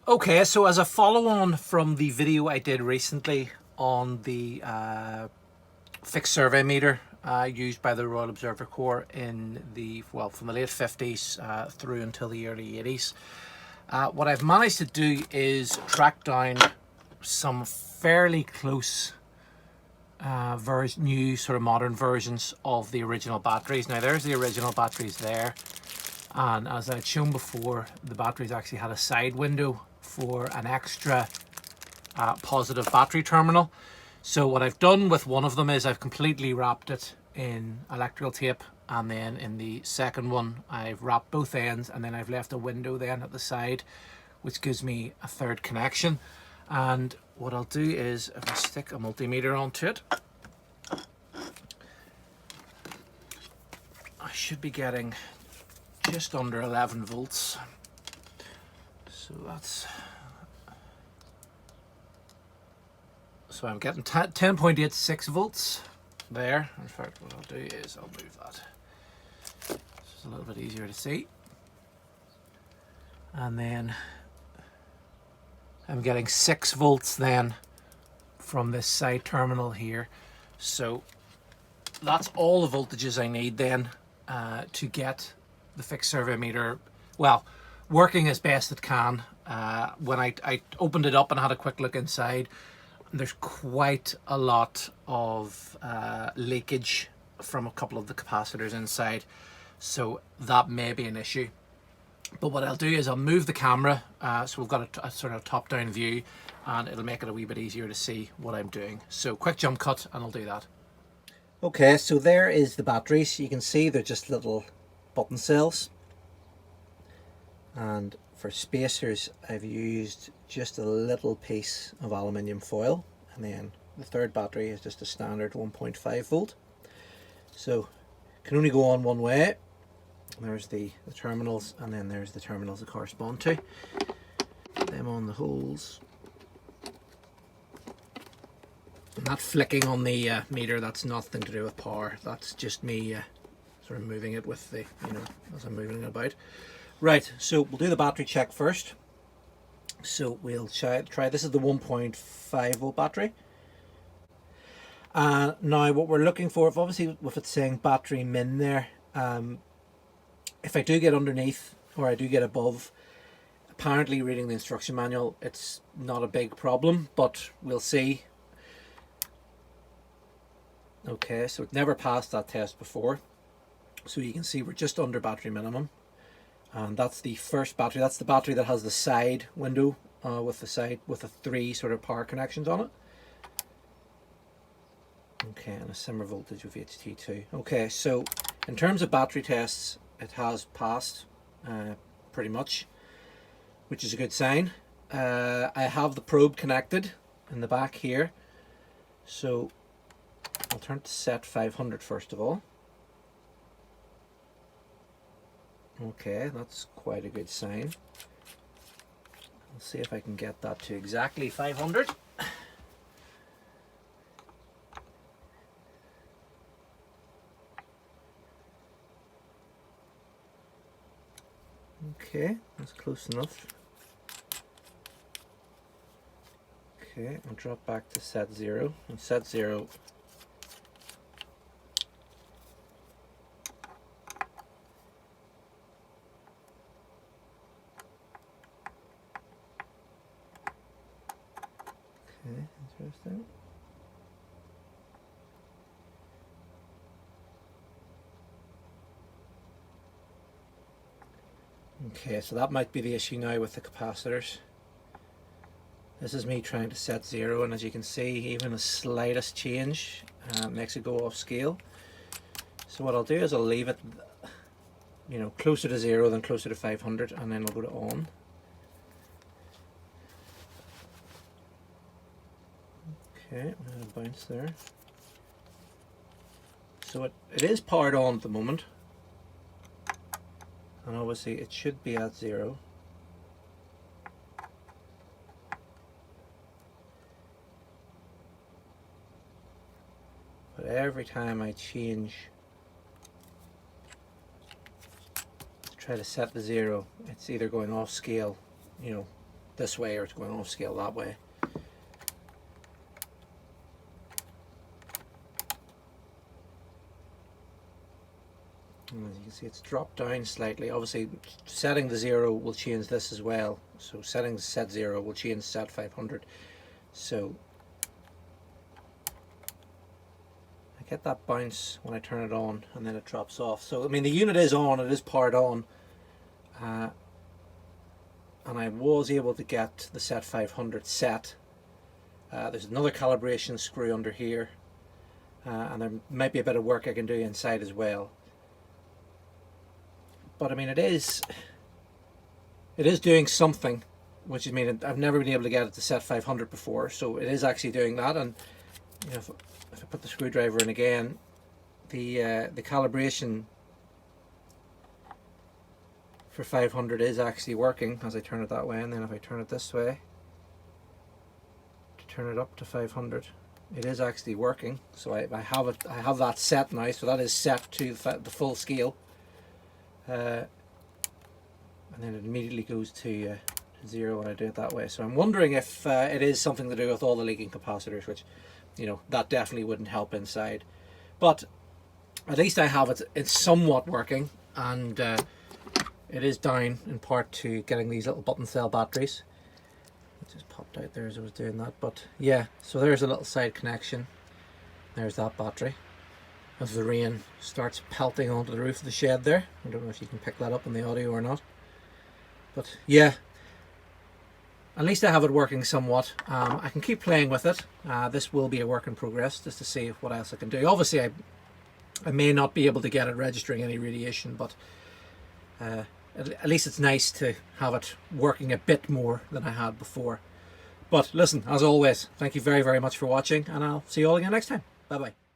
Okay, so as a follow-on from the video I did recently on the fixed survey meter used by the Royal Observer Corps in the, well, from the late 50s through until the early 80s, what I've managed to do is track down some fairly close new sort of modern versions of the original batteries. Now there's the original batteries there, and as I'd shown before, the batteries actually had a side window for an extra positive battery terminal. So what I've done with one of them is I've completely wrapped it in electrical tape, and then in the second one I've wrapped both ends, and then I've left a window then at the side which gives me a third connection. And what I'll do is, if I stick a multimeter onto it, I should be getting just under 11 volts. So I'm getting 10.86 volts there. In fact, what I'll do is I'll move that. It's a little bit easier to see. And then I'm getting 6 volts then from this side terminal here. So that's all the voltages I need then to get the fixed survey meter, well, working as best it can. When I opened it up and had a quick look inside, there's quite a lot of leakage from a couple of the capacitors inside, so that may be an issue. But what I'll do is I'll move the camera so we've got a sort of top-down view, and it'll make it a wee bit easier to see what I'm doing. So quick jump cut and I'll do that. Okay, so there is the batteries. You can see they're just little button cells, and for spacers I've used just a little piece of aluminium foil, and then the third battery is just a standard 1.5 volt. So it can only go on one way. There's the terminals, and then there's the terminals that correspond to them on the holes. And that flicking on the meter, that's nothing to do with power. That's just me sort of moving it with the, as I'm moving it about. Right, so we'll do the battery check first. So we'll try this is the 1.5 volt battery. Now what we're looking for, if obviously with it saying battery min there, if I do get underneath or I do get above, apparently reading the instruction manual, it's not a big problem, but we'll see. Okay, so it never passed that test before. So you can see we're just under battery minimum. And that's the first battery. That's the battery that has the side window with the 3 sort of power connections on it. Okay, and a similar voltage with HT2. Okay, so in terms of battery tests, it has passed pretty much, which is a good sign. I have the probe connected in the back here, so I'll turn to set 500 first of all. Okay, that's quite a good sign. I'll see if I can get that to exactly 500. Okay, that's close enough. Okay, I'll drop back to set 0. And set 0. Okay, interesting. Okay, so that might be the issue now with the capacitors. This is me trying to set 0, and as you can see, even the slightest change makes it go off scale. So what I'll do is I'll leave it, closer to 0 than closer to 500, and then I'll go to on. Okay, I'm going to bounce there. So it is powered on at the moment, and obviously it should be at 0. But every time I change to try to set the 0, it's either going off scale, this way or it's going off scale that way. And as you can see, it's dropped down slightly. Obviously, setting the 0 will change this as well. So setting set 0 will change set 500. So I get that bounce when I turn it on, and then it drops off. So I mean, the unit is on, it is powered on, and I was able to get the set 500 set. There's another calibration screw under here, and there might be a bit of work I can do inside as well. But I mean, it is doing something, which I mean, I've never been able to get it to set 500 before, so it is actually doing that. And you know, if I put the screwdriver in again, the calibration for 500 is actually working as I turn it that way, and then if I turn it this way to turn it up to 500, it is actually working. So I have that set now, so that is set to the full scale. And then it immediately goes to 0 when I do it that way. So I'm wondering if it is something to do with all the leaking capacitors, which, you know, that definitely wouldn't help inside. But at least I have it, it's somewhat working, and it is down in part to getting these little button cell batteries. It just popped out there as I was doing that. But yeah, so there's a little side connection. There's that battery. As the rain starts pelting onto the roof of the shed there. I don't know if you can pick that up in the audio or not. But yeah, at least I have it working somewhat. I can keep playing with it. This will be a work in progress, just to see what else I can do. Obviously I may not be able to get it registering any radiation, but at least it's nice to have it working a bit more than I had before. But listen, as always, thank you very, very much for watching, and I'll see you all again next time. Bye bye.